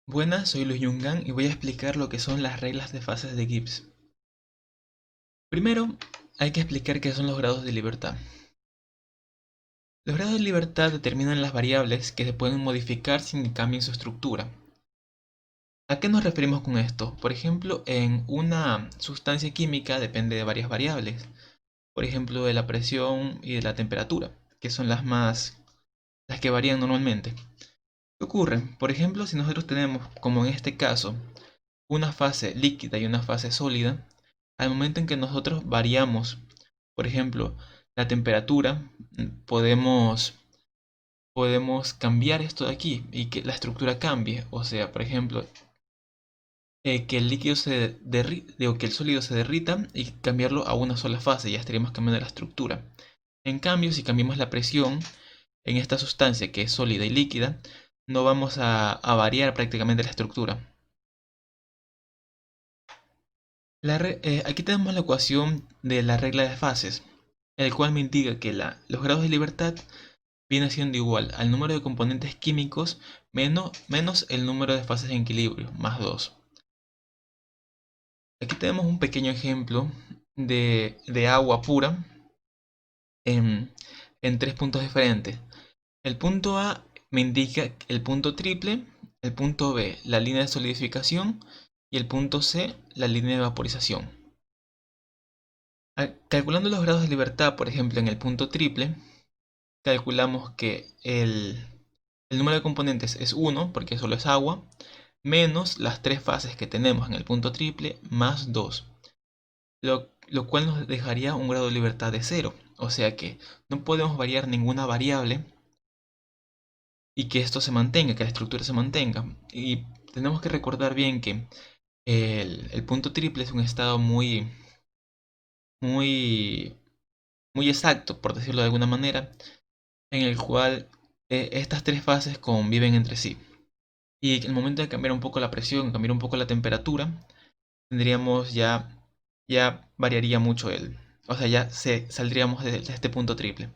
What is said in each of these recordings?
Buenas, soy Luis Yungan y voy a explicar lo que son las reglas de fases de Gibbs. Primero, hay que explicar qué son los grados de libertad. Los grados de libertad determinan las variables que se pueden modificar sin que cambien su estructura. ¿A qué nos referimos con esto? Por ejemplo, en una sustancia química depende de varias variables. Por ejemplo, de la presión y de la temperatura, que son las que varían normalmente. ¿Qué ocurre? Por ejemplo, si nosotros tenemos, como en este caso, una fase líquida y una fase sólida, al momento en que nosotros variamos, por ejemplo, la temperatura, podemos cambiar esto de aquí y que la estructura cambie. O sea, por ejemplo, que el líquido se derrita, digo, que el sólido se derrita y cambiarlo a una sola fase, ya estaríamos cambiando la estructura. En cambio, si cambiamos la presión en esta sustancia que es sólida y líquida, no vamos a variar prácticamente la estructura. Aquí tenemos la ecuación de la regla de fases, el cual me indica que los grados de libertad viene siendo igual al número de componentes químicos menos el número de fases en equilibrio, más 2. Aquí tenemos un pequeño ejemplo de agua pura en, en tres puntos diferentes. El punto A me indica el punto triple, el punto B la línea de solidificación y el punto C la línea de vaporización. Calculando los grados de libertad, por ejemplo, en el punto triple, calculamos que el número de componentes es 1, porque solo es agua, menos las tres fases que tenemos en el punto triple, más 2, lo cual nos dejaría un grado de libertad de 0. O sea que no podemos variar ninguna variable y que esto se mantenga, que la estructura se mantenga. Y tenemos que recordar bien que el punto triple es un estado muy, muy exacto, por decirlo de alguna manera, en el cual estas tres fases conviven entre sí. Y en el momento de cambiar un poco la presión, cambiar un poco la temperatura, tendríamos ya variaría mucho o sea, saldríamos de este punto triple.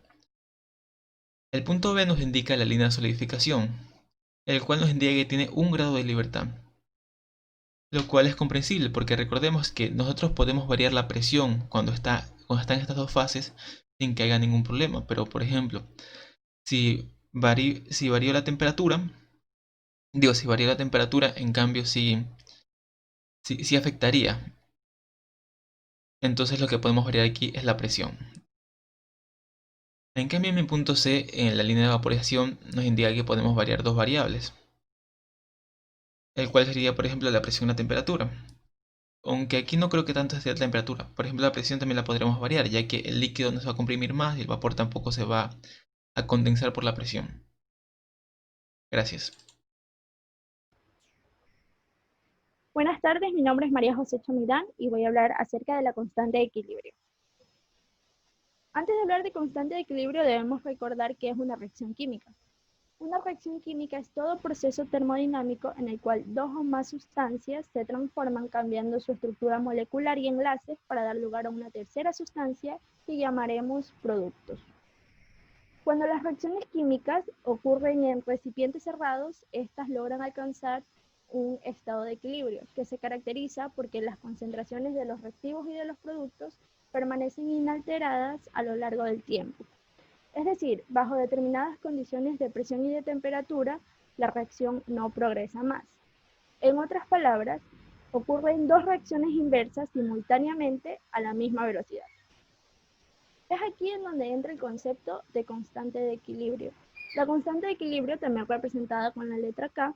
El punto B nos indica la línea de solidificación, el cual nos indica que tiene un grado de libertad, lo cual es comprensible porque recordemos que nosotros podemos variar la presión cuando están estas dos fases sin que haya ningún problema, pero por ejemplo, si varió la temperatura, si varía la temperatura, en cambio sí afectaría. Entonces lo que podemos variar aquí es la presión. En cambio, en mi punto C, en la línea de vaporización, nos indica que podemos variar dos variables, el cual sería, por ejemplo, la presión y la temperatura. Aunque aquí no creo que tanto sea la temperatura. Por ejemplo, la presión también la podremos variar, ya que el líquido no se va a comprimir más y el vapor tampoco se va a condensar por la presión. Gracias. Buenas tardes, mi nombre es María José Chamirán y voy a hablar acerca de la constante de equilibrio. Antes de hablar de constante de equilibrio debemos recordar que es una reacción química. Una reacción química es todo proceso termodinámico en el cual dos o más sustancias se transforman cambiando su estructura molecular y enlaces para dar lugar a una tercera sustancia que llamaremos productos. Cuando las reacciones químicas ocurren en recipientes cerrados, estas logran alcanzar un estado de equilibrio que se caracteriza porque las concentraciones de los reactivos y de los productos permanecen inalteradas a lo largo del tiempo. Es decir, bajo determinadas condiciones de presión y de temperatura, la reacción no progresa más. En otras palabras, ocurren dos reacciones inversas simultáneamente a la misma velocidad. Es aquí en donde entra el concepto de constante de equilibrio. La constante de equilibrio, también representada con la letra K,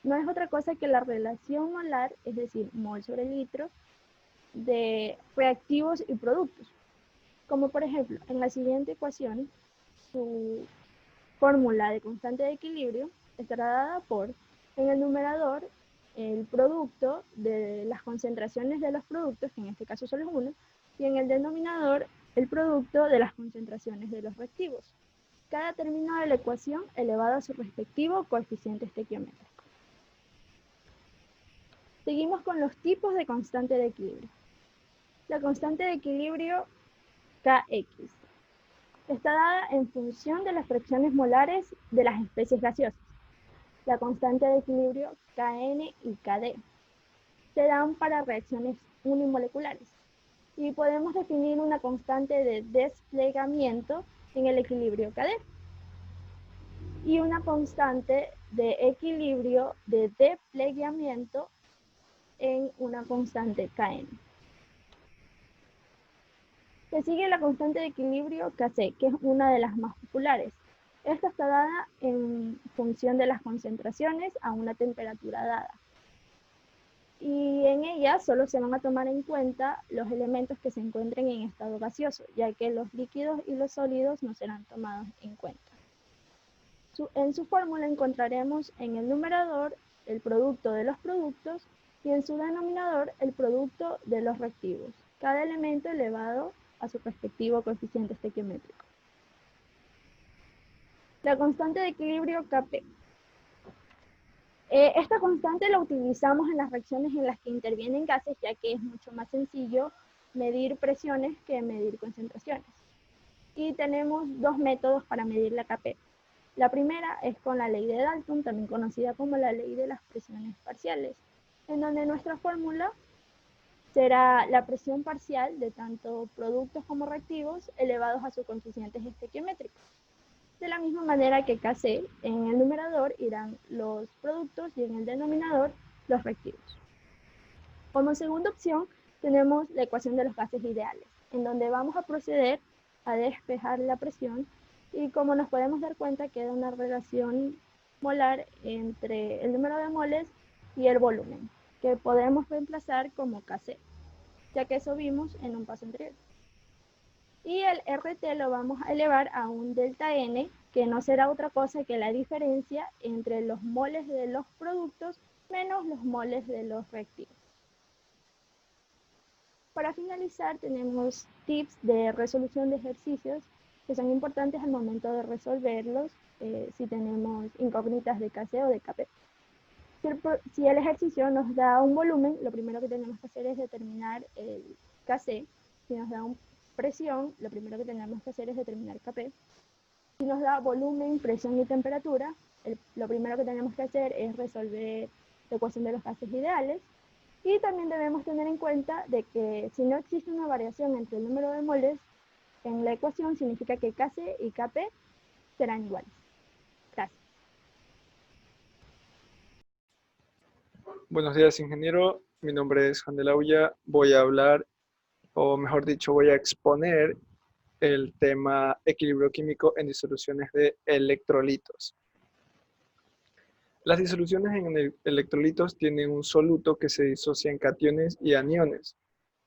no es otra cosa que la relación molar, es decir, mol sobre litro, de reactivos y productos. Como por ejemplo, en la siguiente ecuación, su fórmula de constante de equilibrio estará dada por, en el numerador, el producto de las concentraciones de los productos, que en este caso solo es uno, y en el denominador el producto de las concentraciones de los reactivos. Cada término de la ecuación elevado a su respectivo coeficiente estequiométrico. Seguimos con los tipos de constante de equilibrio. La constante de equilibrio Kx está dada en función de las fracciones molares de las especies gaseosas. la constante de equilibrio Kn y Kd. Se dan para reacciones unimoleculares. Y podemos definir una constante de desplegamiento en el equilibrio Kd y una constante de equilibrio de desplegamiento en una constante Kn. Se sigue la constante de equilibrio Kc, que es una de las más populares. Esta está dada en función de las concentraciones a una temperatura dada. Y en ella solo se van a tomar en cuenta los elementos que se encuentren en estado gaseoso, ya que los líquidos y los sólidos no serán tomados en cuenta. En su fórmula encontraremos en el numerador el producto de los productos y en su denominador el producto de los reactivos, cada elemento elevado a su respectivo coeficiente estequiométrico. La constante de equilibrio Kp. Esta constante la utilizamos en las reacciones en las que intervienen gases, ya que es mucho más sencillo medir presiones que medir concentraciones. Y tenemos dos métodos para medir la Kp. La primera es con la ley de Dalton, también conocida como la ley de las presiones parciales, en donde nuestra fórmula será la presión parcial de tanto productos como reactivos elevados a sus coeficientes estequiométricos. De la misma manera que Kc, en el numerador irán los productos y en el denominador los reactivos. Como segunda opción tenemos la ecuación de los gases ideales, en donde vamos a proceder a despejar la presión y como nos podemos dar cuenta queda una relación molar entre el número de moles y el volumen, que podremos reemplazar como Kc, ya que eso vimos en un paso anterior. Y el RT lo vamos a elevar a un delta N, que no será otra cosa que la diferencia entre los moles de los productos menos los moles de los reactivos. Para finalizar, tenemos tips de resolución de ejercicios que son importantes al momento de resolverlos si tenemos incógnitas de Kc o de Kp. Si el ejercicio nos da un volumen, lo primero que tenemos que hacer es determinar el Kc. Si nos da una presión, lo primero que tenemos que hacer es determinar Kp. Si nos da volumen, presión y temperatura, lo primero que tenemos que hacer es resolver la ecuación de los gases ideales. Y también debemos tener en cuenta de que si no existe una variación entre el número de moles en la ecuación, significa que Kc y Kp serán iguales. Gracias. Buenos días, ingeniero. Mi nombre es Juan de la Ulla. Voy a hablar, o mejor dicho, voy a exponer el tema equilibrio químico en disoluciones de electrolitos. Las disoluciones en electrolitos tienen un soluto que se disocia en cationes y aniones,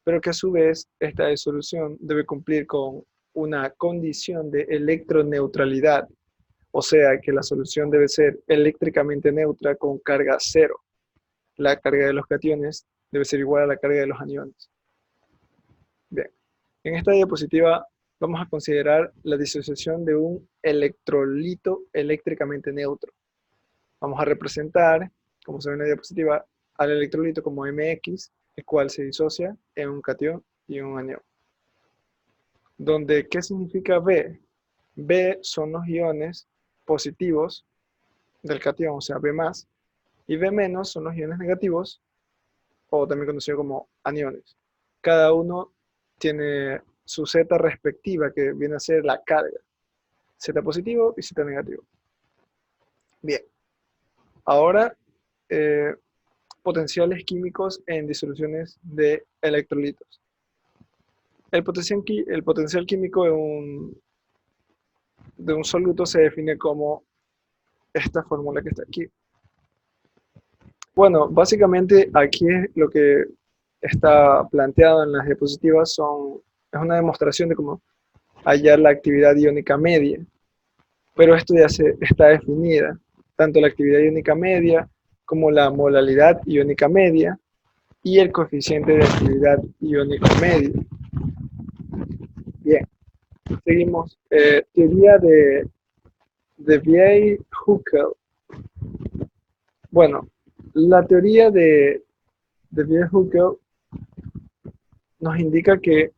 pero que a su vez esta disolución debe cumplir con una condición de electroneutralidad, o sea que la solución debe ser eléctricamente neutra con carga cero. La carga de los cationes debe ser igual a la carga de los aniones. Bien, en esta diapositiva vamos a considerar la disociación de un electrolito eléctricamente neutro. Vamos a representar, como se ve en la diapositiva, al electrolito como MX, el cual se disocia en un catión y un anión. Donde, ¿qué significa B? B son los iones positivos del catión, o sea, B+, y B- son los iones negativos, o también conocido como aniones. Cada uno tiene su Z respectiva, que viene a ser la carga. Z positivo y Z negativo. Bien. Ahora, potenciales químicos en disoluciones de electrolitos. El potencial químico de un soluto se define como esta fórmula que está aquí. Bueno, básicamente aquí lo que está planteado en las diapositivas es una demostración de cómo hallar la actividad iónica media, pero esto ya está definida, tanto la actividad iónica media como la molalidad iónica media y el coeficiente de actividad iónico medio. Bien, seguimos. Teoría de Vieille-Huckel. Bueno, la teoría de Vieille-Huckel nos indica que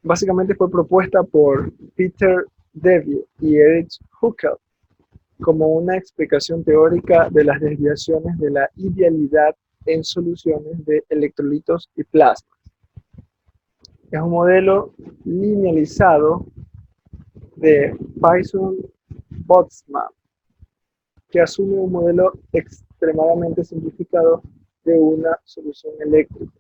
básicamente fue propuesta por Peter Debye y Erich Huckel como una explicación teórica de las desviaciones de la idealidad en soluciones de electrolitos y plasmas. Es un modelo linealizado de Paison-Boltzmann que asume un modelo extremadamente simplificado de una solución eléctrica,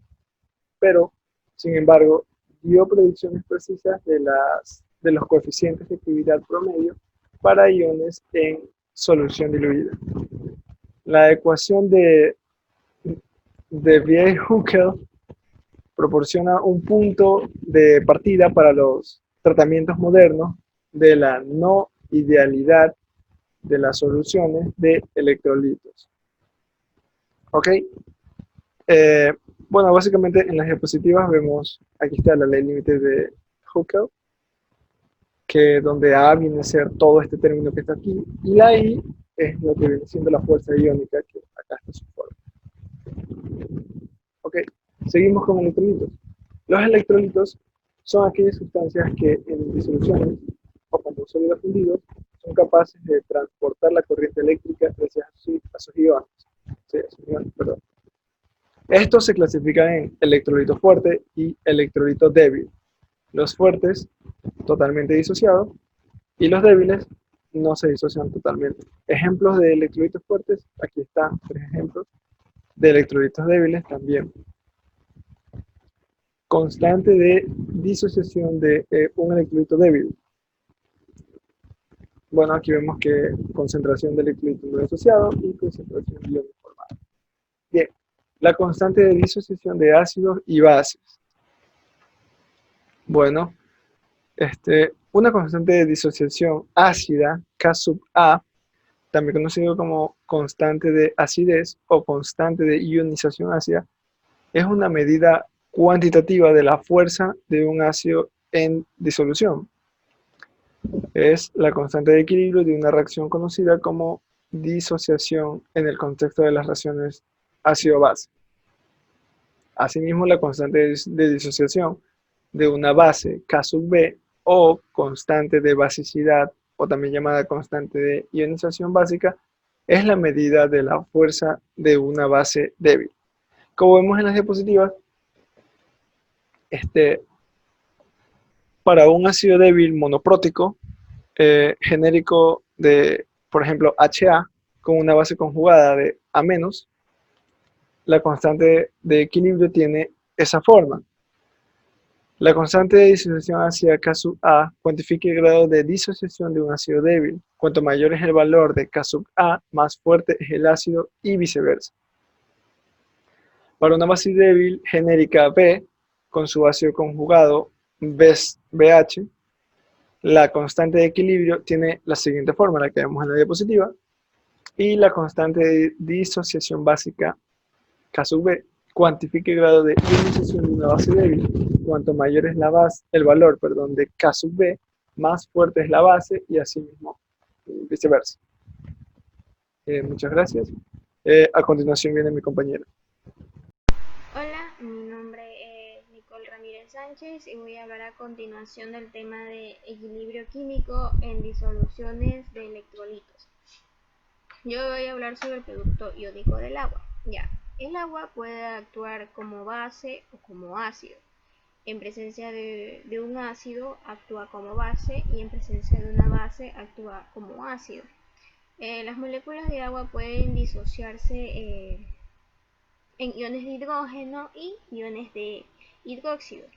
pero, sin embargo, dio predicciones precisas de los coeficientes de actividad promedio para iones en solución diluida. La ecuación de Vieille-Huckel proporciona un punto de partida para los tratamientos modernos de la no idealidad de las soluciones de electrolitos. ¿Ok? Bueno, básicamente en las diapositivas vemos, aquí está la ley límite de Huckel, que donde A viene a ser todo este término que está aquí, y la I es lo que viene siendo la fuerza iónica, que acá está su forma. Ok, seguimos con electrolitos. Los electrolitos son aquellas sustancias que en disoluciones o como sólidos fundidos son capaces de transportar la corriente eléctrica gracias a sus iones. Sí, a sus iones, perdón. Estos se clasifican en electrolito fuerte y electrolito débil. Los fuertes, totalmente disociados, y los débiles no se disocian totalmente. Ejemplos de electrolitos fuertes, aquí están 3 ejemplos. De electrolitos débiles también. Constante de disociación de un electrolito débil. Bueno, aquí vemos que concentración de electrolito no disociado y concentración de iones formados. Bien, la constante de disociación de ácidos y bases. Bueno, una constante de disociación ácida, K sub A, también conocido como constante de acidez o constante de ionización ácida, es una medida cuantitativa de la fuerza de un ácido en disolución. Es la constante de equilibrio de una reacción conocida como disociación en el contexto de las reacciones ácido-base. Asimismo, la constante de disociación de una base K sub B o constante de basicidad, o también llamada constante de ionización básica, es la medida de la fuerza de una base débil. Como vemos en las diapositivas, para un ácido débil monoprótico, genérico de, por ejemplo, HA, con una base conjugada de A-, la constante de equilibrio tiene esa forma. La constante de disociación hacia K sub A cuantifica el grado de disociación de un ácido débil. Cuanto mayor es el valor de K sub A, más fuerte es el ácido y viceversa. Para una base débil genérica B, con su ácido conjugado BH, la constante de equilibrio tiene la siguiente forma, la que vemos en la diapositiva, y la constante de disociación básica, K sub B, cuantifica el grado de ionización de una base débil. Cuanto mayor es el valor de K sub B, más fuerte es la base y así mismo viceversa. Muchas gracias. A continuación viene mi compañera. Hola, mi nombre es Nicole Ramírez Sánchez y voy a hablar a continuación del tema de equilibrio químico en disoluciones de electrolitos. Yo voy a hablar sobre el producto iónico del agua. Ya, el agua puede actuar como base o como ácido. En presencia de un ácido actúa como base y en presencia de una base actúa como ácido. Las moléculas de agua pueden disociarse en iones de hidrógeno y iones de hidróxido.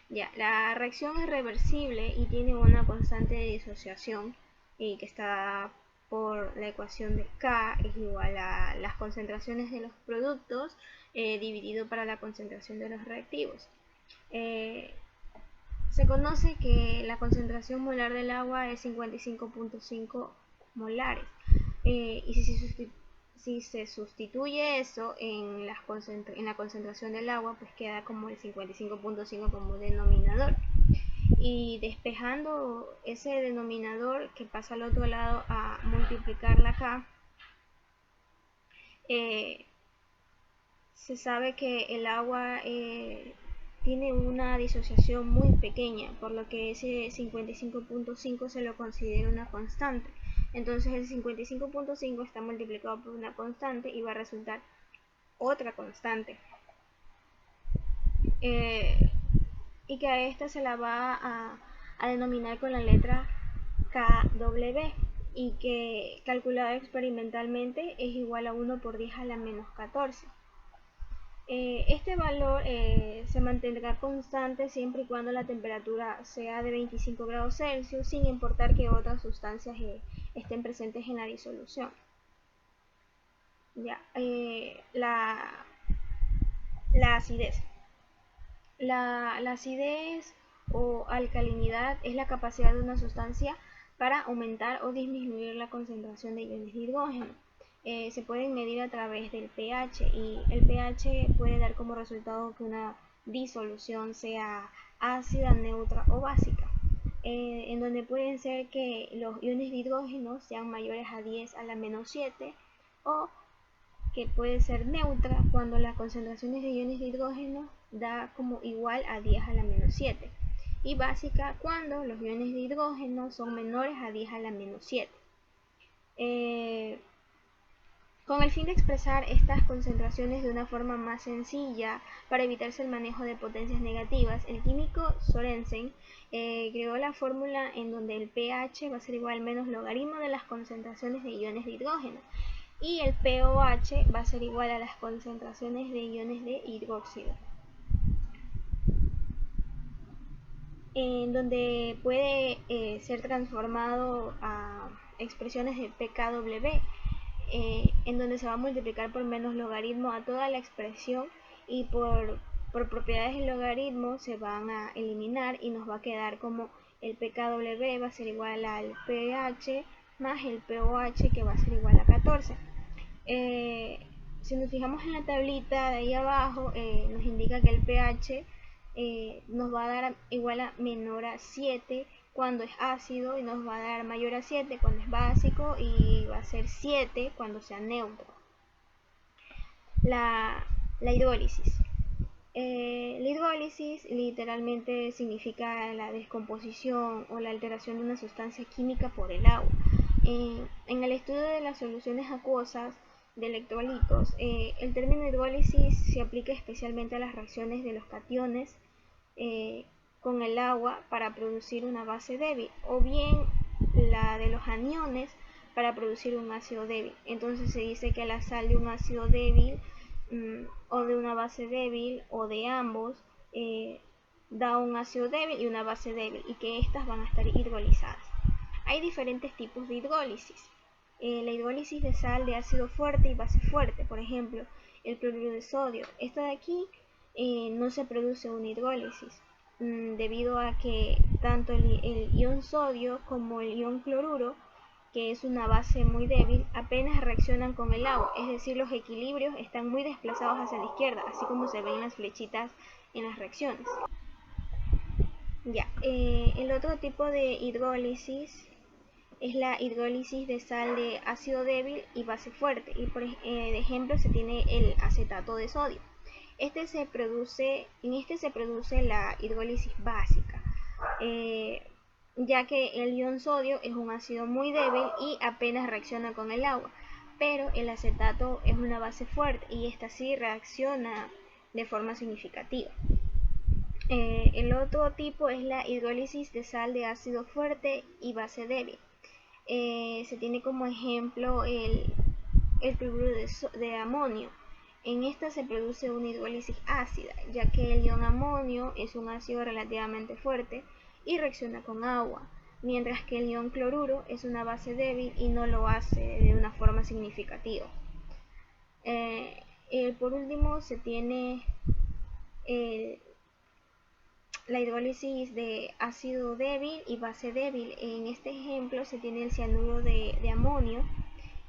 Ya, la reacción es reversible y tiene una constante de disociación que está por la ecuación de K es igual a las concentraciones de los productos dividido para la concentración de los reactivos. Se conoce que la concentración molar del agua es 55.5 molares y si se sustituye eso en la concentración del agua, pues queda como el 55.5 como denominador. Y despejando ese denominador que pasa al otro lado a multiplicar la K, se sabe que el agua tiene una disociación muy pequeña, por lo que ese 55.5 se lo considera una constante. Entonces el 55.5 está multiplicado por una constante y va a resultar otra constante. Y que a esta se la va a denominar con la letra KW, y que calculado experimentalmente es igual a 1 por 10 a la menos 14. Este valor se mantendrá constante siempre y cuando la temperatura sea de 25 grados Celsius, sin importar que otras sustancias estén presentes en la disolución. Ya, la acidez. La acidez o alcalinidad es la capacidad de una sustancia para aumentar o disminuir la concentración de iones de hidrógeno. Se pueden medir a través del pH, y el pH puede dar como resultado que una disolución sea ácida, neutra o básica, en donde pueden ser que los iones de hidrógeno sean mayores a 10 a la menos 7, o que puede ser neutra cuando las concentraciones de iones de hidrógeno da como igual a 10 a la menos 7, y básica cuando los iones de hidrógeno son menores a 10 a la menos 7. Con el fin de expresar estas concentraciones de una forma más sencilla para evitarse el manejo de potencias negativas, el químico Sorensen creó la fórmula en donde el pH va a ser igual al menos logaritmo de las concentraciones de iones de hidrógeno, y el pOH va a ser igual a las concentraciones de iones de hidróxido, en donde puede ser transformado a expresiones de pKW, en donde se va a multiplicar por menos logaritmo a toda la expresión, y por propiedades del logaritmo se van a eliminar y nos va a quedar como el pKW va a ser igual al pH más el pOH, que va a ser igual a 14. Si nos fijamos en la tablita de ahí abajo, nos indica que el pH nos va a dar igual a menor a 7 cuando es ácido, y nos va a dar mayor a 7 cuando es básico, y va a ser 7 cuando sea neutro. La hidrólisis. La hidrólisis literalmente significa la descomposición o la alteración de una sustancia química por el agua. En el estudio de las soluciones acuosas de electrolitos, el término hidrólisis se aplica especialmente a las reacciones de los cationes con el agua para producir una base débil, o bien la de los aniones para producir un ácido débil. Entonces se dice que la sal de un ácido débil o de una base débil, o de ambos, da un ácido débil y una base débil, y que estas van a estar hidrolizadas. Hay diferentes tipos de hidrólisis. La hidrólisis de sal de ácido fuerte y base fuerte, por ejemplo, el cloruro de sodio. Esta de aquí no se produce una hidrólisis, debido a que tanto el ion sodio como el ion cloruro, que es una base muy débil, apenas reaccionan con el agua, es decir, los equilibrios están muy desplazados hacia la izquierda, así como se ven las flechitas en las reacciones. Ya, el otro tipo de hidrólisis es la hidrólisis de sal de ácido débil y base fuerte, y por de ejemplo se tiene el acetato de sodio. En este se produce la hidrólisis básica, ya que el ion sodio es un ácido muy débil y apenas reacciona con el agua, pero el acetato es una base fuerte y esta sí reacciona de forma significativa. El otro tipo es la hidrólisis de sal de ácido fuerte y base débil. Se tiene como ejemplo el cloruro de amonio. En esta se produce una hidrólisis ácida, ya que el ion amonio es un ácido relativamente fuerte y reacciona con agua, mientras que el ion cloruro es una base débil y no lo hace de una forma significativa. Por último se tiene la hidrólisis de ácido débil y base débil. En este ejemplo se tiene el cianuro de amonio,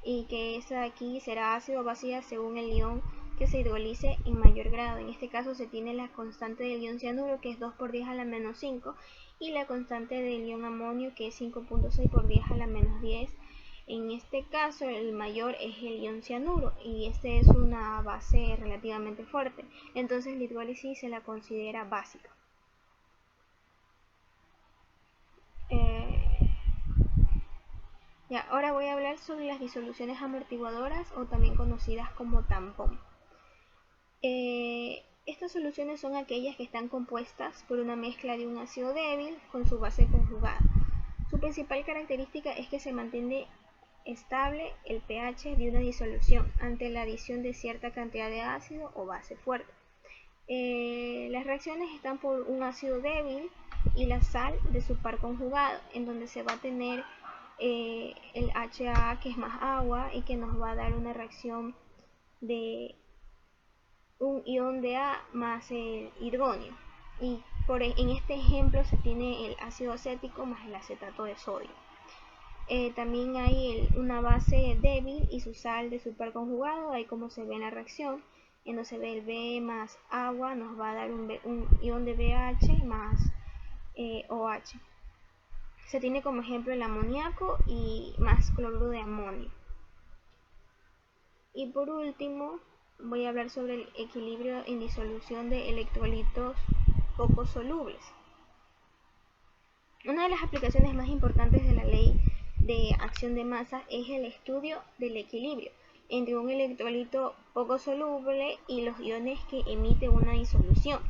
y que esta de aquí será ácido o básica según el ion que se hidrolice en mayor grado. En este caso se tiene la constante del ion cianuro, que es 2 por 10 a la menos 5, y la constante del ion amonio, que es 5.6 por 10 a la menos 10. En este caso el mayor es el ion cianuro, y este es una base relativamente fuerte, entonces la hidrólisis se la considera básica. Ya, ahora voy a hablar sobre las disoluciones amortiguadoras o también conocidas como tampón. Estas soluciones son aquellas que están compuestas por una mezcla de un ácido débil con su base conjugada. Su principal característica es que se mantiene estable el pH de una disolución ante la adición de cierta cantidad de ácido o base fuerte. Las reacciones están por un ácido débil y la sal de su par conjugado, en donde se va a tener el HA, que es más agua y que nos va a dar una reacción de un ion de A más el hidrógeno. Y en este ejemplo se tiene el ácido acético más el acetato de sodio. También hay una base débil y su sal de superconjugado, ahí como se ve en la reacción, en donde se ve el B más agua, nos va a dar un ion de BH más OH. Se tiene como ejemplo el amoníaco y más cloruro de amonio. Y por último, voy a hablar sobre el equilibrio en disolución de electrolitos poco solubles. Una de las aplicaciones más importantes de la ley de acción de masa es el estudio del equilibrio entre un electrolito poco soluble y los iones que emite una disolución.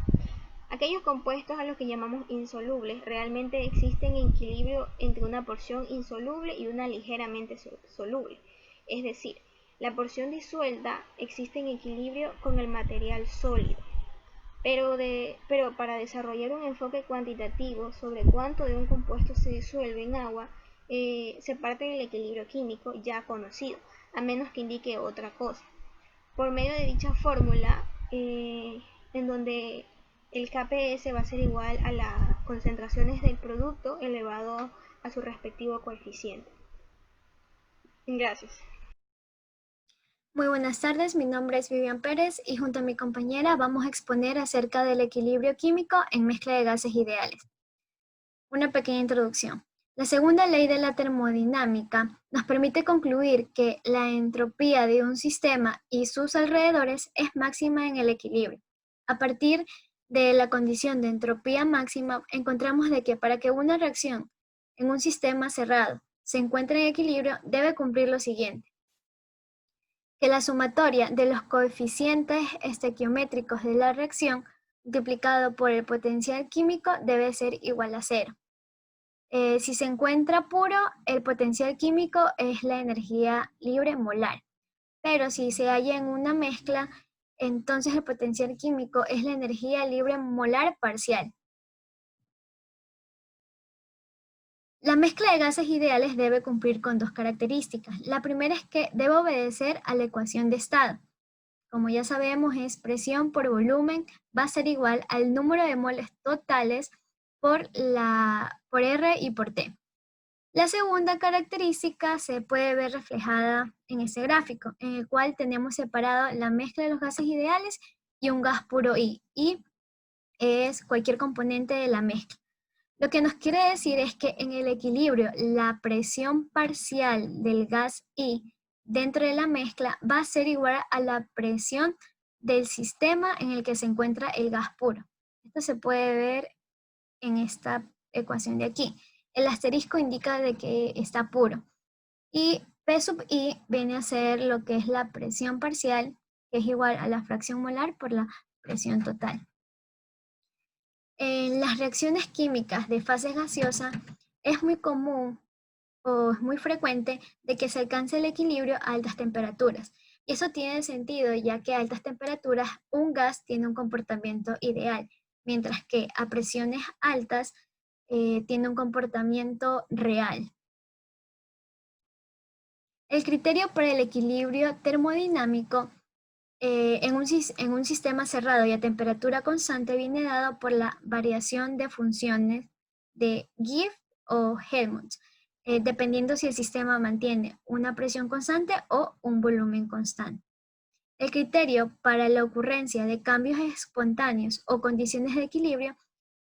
Aquellos compuestos a los que llamamos insolubles realmente existen en equilibrio entre una porción insoluble y una ligeramente soluble. Es decir, la porción disuelta existe en equilibrio con el material sólido. Pero para desarrollar un enfoque cuantitativo sobre cuánto de un compuesto se disuelve en agua, se parte del equilibrio químico ya conocido, a menos que indique otra cosa. Por medio de dicha fórmula, en donde el KPS va a ser igual a las concentraciones del producto elevado a su respectivo coeficiente. Gracias. Muy buenas tardes, mi nombre es Vivian Pérez y junto a mi compañera vamos a exponer acerca del equilibrio químico en mezcla de gases ideales. Una pequeña introducción. La segunda ley de la termodinámica nos permite concluir que la entropía de un sistema y sus alrededores es máxima en el equilibrio. A partir de la condición de entropía máxima, encontramos de que para que una reacción en un sistema cerrado se encuentre en equilibrio, debe cumplir lo siguiente: que la sumatoria de los coeficientes estequiométricos de la reacción multiplicado por el potencial químico debe ser igual a 0. Si se encuentra puro, el potencial químico es la energía libre molar, pero si se halla en una mezcla, entonces el potencial químico es la energía libre molar parcial. La mezcla de gases ideales debe cumplir con dos características. La primera es que debe obedecer a la ecuación de estado. Como ya sabemos, es presión por volumen va a ser igual al número de moles totales por R y por T. La segunda característica se puede ver reflejada en este gráfico, en el cual tenemos separado la mezcla de los gases ideales y un gas puro I. I es cualquier componente de la mezcla. Lo que nos quiere decir es que en el equilibrio, la presión parcial del gas I dentro de la mezcla va a ser igual a la presión del sistema en el que se encuentra el gas puro. Esto se puede ver en esta ecuación de aquí. El asterisco indica de que está puro. Y P sub I viene a ser lo que es la presión parcial, que es igual a la fracción molar por la presión total. En las reacciones químicas de fase gaseosa es muy común o es muy frecuente de que se alcance el equilibrio a altas temperaturas. Y eso tiene sentido, ya que a altas temperaturas un gas tiene un comportamiento ideal, mientras que a presiones altas tiene un comportamiento real. El criterio para el equilibrio termodinámico en un sistema cerrado y a temperatura constante viene dado por la variación de funciones de Gibbs o Helmholtz, dependiendo si el sistema mantiene una presión constante o un volumen constante. El criterio para la ocurrencia de cambios espontáneos o condiciones de equilibrio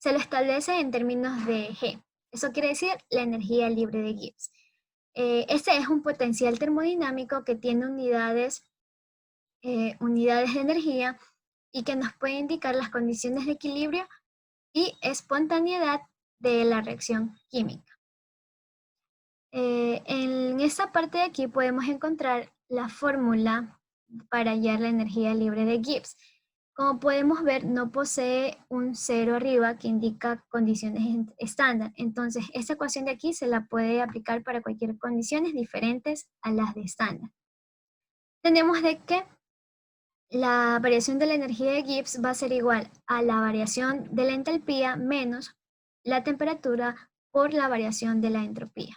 se lo establece en términos de G. Eso quiere decir la energía libre de Gibbs. Este es un potencial termodinámico que tiene unidades de energía y que nos puede indicar las condiciones de equilibrio y espontaneidad de la reacción química. En esta parte de aquí podemos encontrar la fórmula para hallar la energía libre de Gibbs. Como podemos ver, no posee un cero arriba que indica condiciones estándar. Entonces, esta ecuación de aquí se la puede aplicar para cualquier condiciones diferentes a las de estándar. Tenemos de que la variación de la energía de Gibbs va a ser igual a la variación de la entalpía menos la temperatura por la variación de la entropía.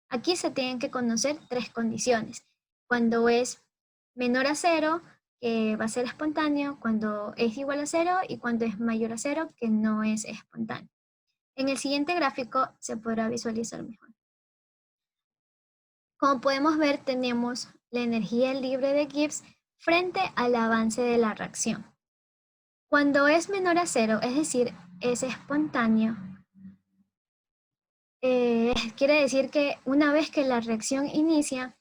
Aquí se tienen que conocer tres condiciones. Cuando es menor a cero, que va a ser espontáneo, cuando es igual a cero y cuando es mayor a cero, que no es espontáneo. En el siguiente gráfico se podrá visualizar mejor. Como podemos ver, tenemos la energía libre de Gibbs frente al avance de la reacción. Cuando es menor a cero, es decir, es espontáneo, quiere decir que una vez que la reacción inicia,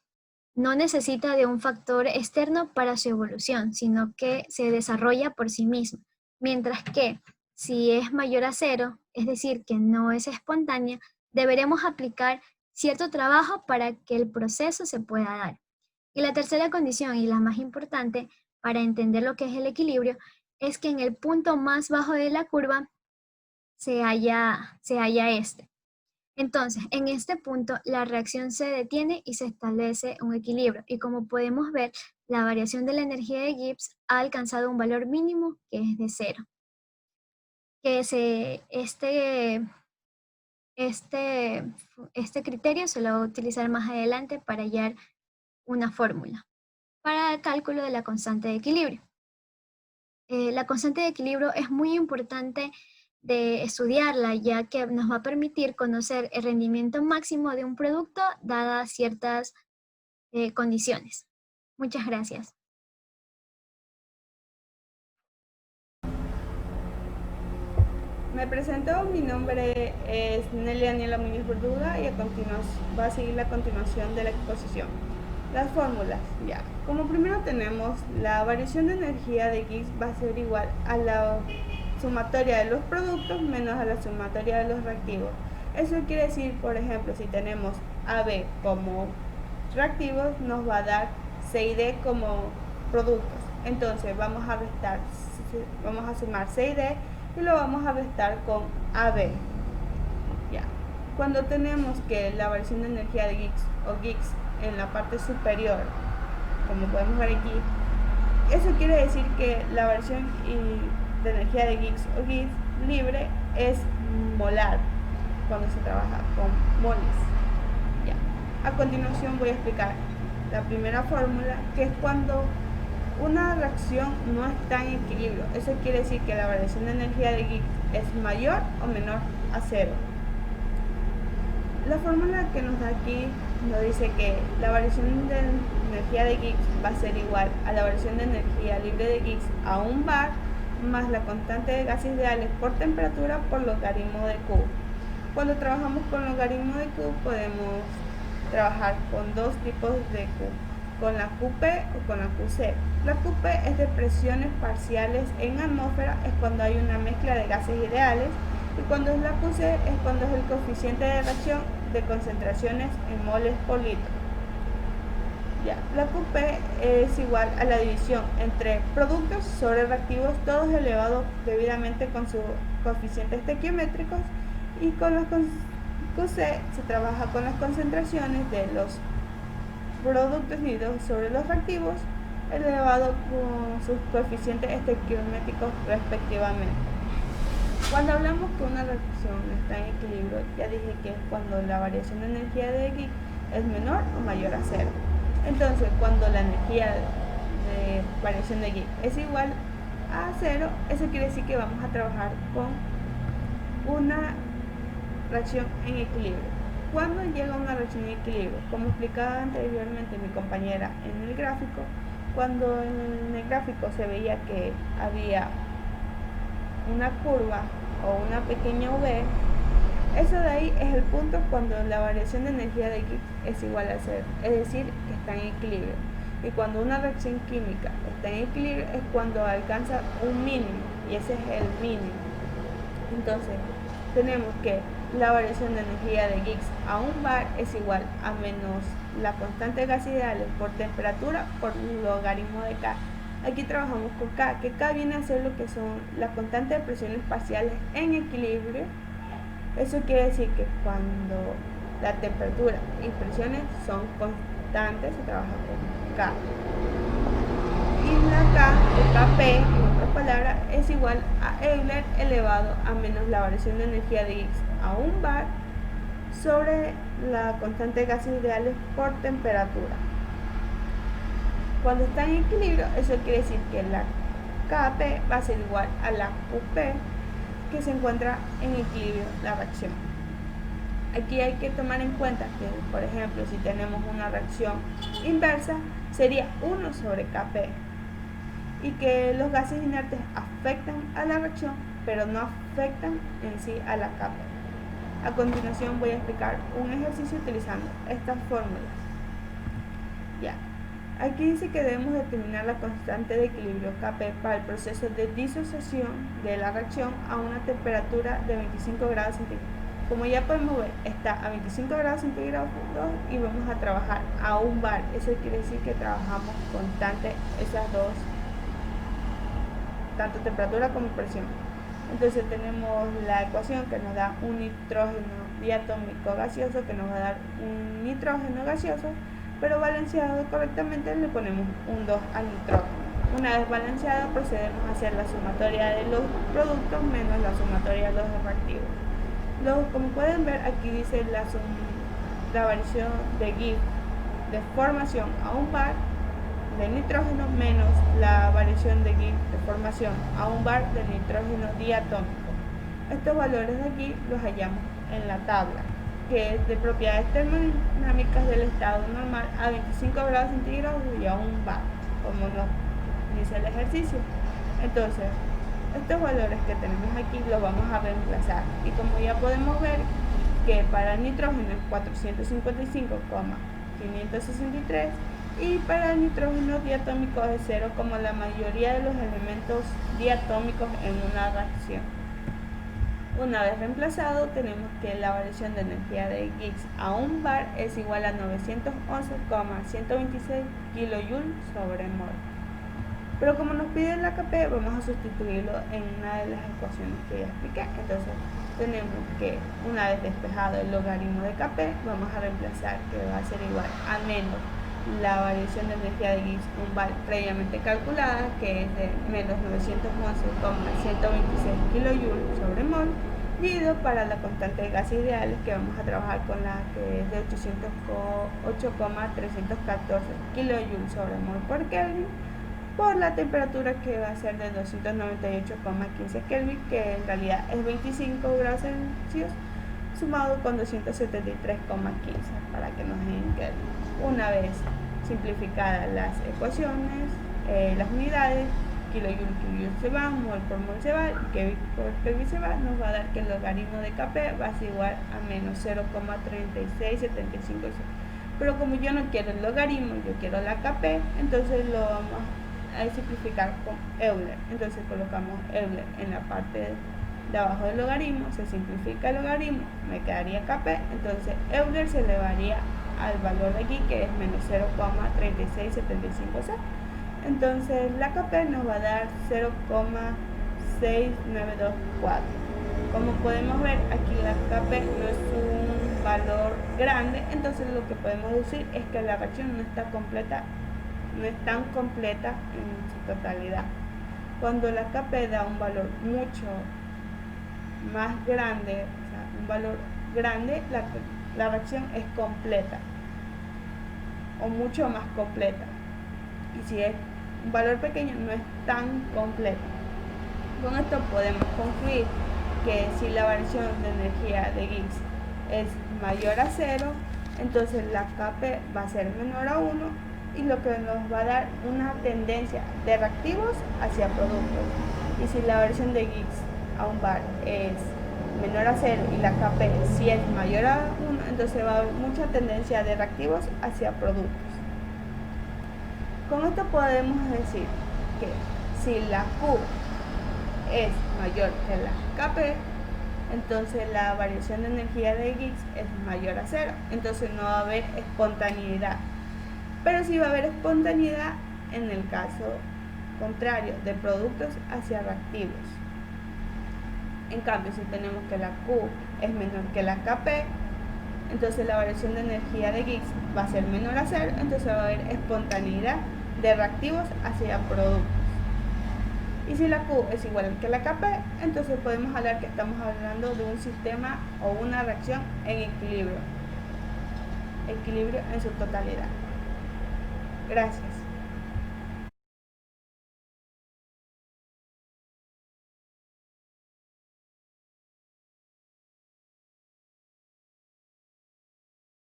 no necesita de un factor externo para su evolución, sino que se desarrolla por sí misma. Mientras que si es mayor a cero, es decir, que no es espontánea, deberemos aplicar cierto trabajo para que el proceso se pueda dar. Y la tercera condición, y la más importante para entender lo que es el equilibrio, es que en el punto más bajo de la curva se halla este. Entonces, en este punto, la reacción se detiene y se establece un equilibrio. Y como podemos ver, la variación de la energía de Gibbs ha alcanzado un valor mínimo que es de cero. Este criterio se lo va a utilizar más adelante para hallar una fórmula para el cálculo de la constante de equilibrio. La constante de equilibrio es muy importante de estudiarla, ya que nos va a permitir conocer el rendimiento máximo de un producto dadas ciertas condiciones. Muchas gracias. Me presento, mi nombre es Nelly Daniela Muñoz Verduga y va a seguir la continuación de la exposición. Las fórmulas, ya. Como primero tenemos la variación de energía de Gibbs va a ser igual a la sumatoria de los productos menos a la sumatoria de los reactivos. Eso quiere decir, por ejemplo, si tenemos AB como reactivos, nos va a dar C y D como productos. Entonces vamos a sumar C y D y lo vamos a restar con AB. Ya. Cuando tenemos que la variación de energía de Gibbs en la parte superior, como podemos ver aquí, eso quiere decir que la variación de energía de Gibbs libre es molar cuando se trabaja con moles. Ya. A continuación voy a explicar la primera fórmula, que es cuando una reacción no está en equilibrio. Eso quiere decir que la variación de energía de Gibbs es mayor o menor a cero. La fórmula que nos da aquí nos dice que la variación de energía de Gibbs va a ser igual a la variación de energía libre de Gibbs a un bar más la constante de gases ideales por temperatura por logaritmo de Q. Cuando trabajamos con logaritmo de Q podemos trabajar con dos tipos de Q, con la QP o con la QC. La QP es de presiones parciales en atmósfera, es cuando hay una mezcla de gases ideales, y cuando es la QC es cuando es el coeficiente de reacción de concentraciones en moles por litro. Ya, la QP es igual a la división entre productos sobre reactivos, todos elevados debidamente con sus coeficientes estequiométricos, y con los QC se trabaja con las concentraciones de los productos unidos sobre los reactivos elevado con sus coeficientes estequiométricos respectivamente. Cuando hablamos que una reacción está en equilibrio, ya dije que es cuando la variación de energía de Gibbs es menor o mayor a cero. Entonces, cuando la energía de variación de Gibbs es igual a cero, eso quiere decir que vamos a trabajar con una reacción en equilibrio. ¿Cuándo llega una reacción en equilibrio? Como explicaba anteriormente mi compañera en el gráfico, cuando en el gráfico se veía que había una curva o una pequeña V, eso de ahí es el punto cuando la variación de energía de Gibbs es igual a cero, es decir, que está en equilibrio. Y cuando una reacción química está en equilibrio es cuando alcanza un mínimo, y ese es el mínimo. Entonces, tenemos que la variación de energía de Gibbs a un bar es igual a menos la constante de gas ideales por temperatura por logaritmo de K. Aquí trabajamos con K, que K viene a ser lo que son las constantes de presiones parciales en equilibrio. Eso quiere decir que cuando la temperatura y presiones son constantes se trabaja con K. Y la K, o Kp, en otras palabras, es igual a Euler elevado a menos la variación de energía de X a un bar sobre la constante de gases ideales por temperatura. Cuando está en equilibrio, eso quiere decir que la Kp va a ser igual a la Qp, que se encuentra en equilibrio la reacción. Aquí hay que tomar en cuenta que, por ejemplo, si tenemos una reacción inversa, sería 1 sobre Kp, y que los gases inertes afectan a la reacción, pero no afectan en sí a la Kp. A continuación voy a explicar un ejercicio utilizando estas fórmulas. Ya. Aquí dice que debemos determinar la constante de equilibrio Kp para el proceso de disociación de la reacción a una temperatura de 25 grados centígrados. Como ya podemos ver, está a 25 grados centígrados y vamos a trabajar a un bar. Eso quiere decir que trabajamos constante esas dos, tanto temperatura como presión. Entonces tenemos la ecuación que nos da un nitrógeno diatómico gaseoso, que nos va a dar un nitrógeno gaseoso, pero balanceado correctamente le ponemos un 2 al nitrógeno. Una vez balanceado procedemos a hacer la sumatoria de los productos menos la sumatoria de los reactivos. Como pueden ver, aquí dice la variación de Gibbs de formación a un bar de nitrógeno menos la variación de Gibbs de formación a un bar de nitrógeno diatómico. Estos valores de aquí los hallamos en la tabla, que es de propiedades termodinámicas del estado normal a 25 grados centígrados y a un bar, como nos dice el ejercicio. Entonces, estos valores que tenemos aquí los vamos a reemplazar, y como ya podemos ver que para el nitrógeno es 455,563 y para el nitrógeno diatómico es 0, como la mayoría de los elementos diatómicos en una reacción. Una vez reemplazado, tenemos que la variación de energía de Gibbs a un bar es igual a 911,126 kJ sobre mol. Pero como nos pide la Kp, vamos a sustituirlo en una de las ecuaciones que ya expliqué. Entonces tenemos que, una vez despejado el logaritmo de Kp, vamos a reemplazar que va a ser igual a menos la variación de energía de Gibbs un bar previamente calculada, que es de menos 911,126 kJ sobre mol, dividido para la constante de gases ideales, que vamos a trabajar con la que es de 808,314 kJ sobre mol por Kelvin, por la temperatura que va a ser de 298,15 Kelvin, que en realidad es 25 grados Celsius, sumado con 273,15 para que nos den en Kelvin. Una vez simplificadas las ecuaciones, las unidades, kilojoule se va, mol por mol se va, y Kelvin por Kelvin se va, nos va a dar que el logaritmo de Kp va a ser igual a menos 0,3675. Pero como yo no quiero el logaritmo, yo quiero la Kp, entonces lo vamos a simplificar con Euler. Entonces colocamos Euler en la parte de abajo del logaritmo, se simplifica el logaritmo, me quedaría Kp, entonces Euler se elevaría al valor de aquí, que es menos 0,3675. Entonces la Kp nos va a dar 0,6924. Como podemos ver, aquí la Kp no es un valor grande, entonces lo que podemos decir es que la reacción no está completa, no es tan completa en su totalidad. Cuando la Kp da un valor mucho más grande, o sea, un valor grande, la reacción es completa o mucho más completa, y si es un valor pequeño no es tan completa. Con esto podemos concluir que si la variación de energía de Gibbs es mayor a 0, entonces la Kp va a ser menor a 1, y lo que nos va a dar una tendencia de reactivos hacia productos. Y si la variación de Gibbs a un bar es menor a 0 y la Kp si es mayor a 1, entonces va a haber mucha tendencia de reactivos hacia productos. Con esto podemos decir que si la Q es mayor que la Kp, entonces la variación de energía de Gibbs es mayor a 0, entonces no va a haber espontaneidad. Pero sí va a haber espontaneidad en el caso contrario, de productos hacia reactivos. En cambio, si tenemos que la Q es menor que la Kp, entonces la variación de energía de Gibbs va a ser menor a 0, entonces va a haber espontaneidad de reactivos hacia productos. Y si la Q es igual que la Kp, entonces podemos hablar que estamos hablando de un sistema o una reacción en equilibrio en su totalidad. Gracias.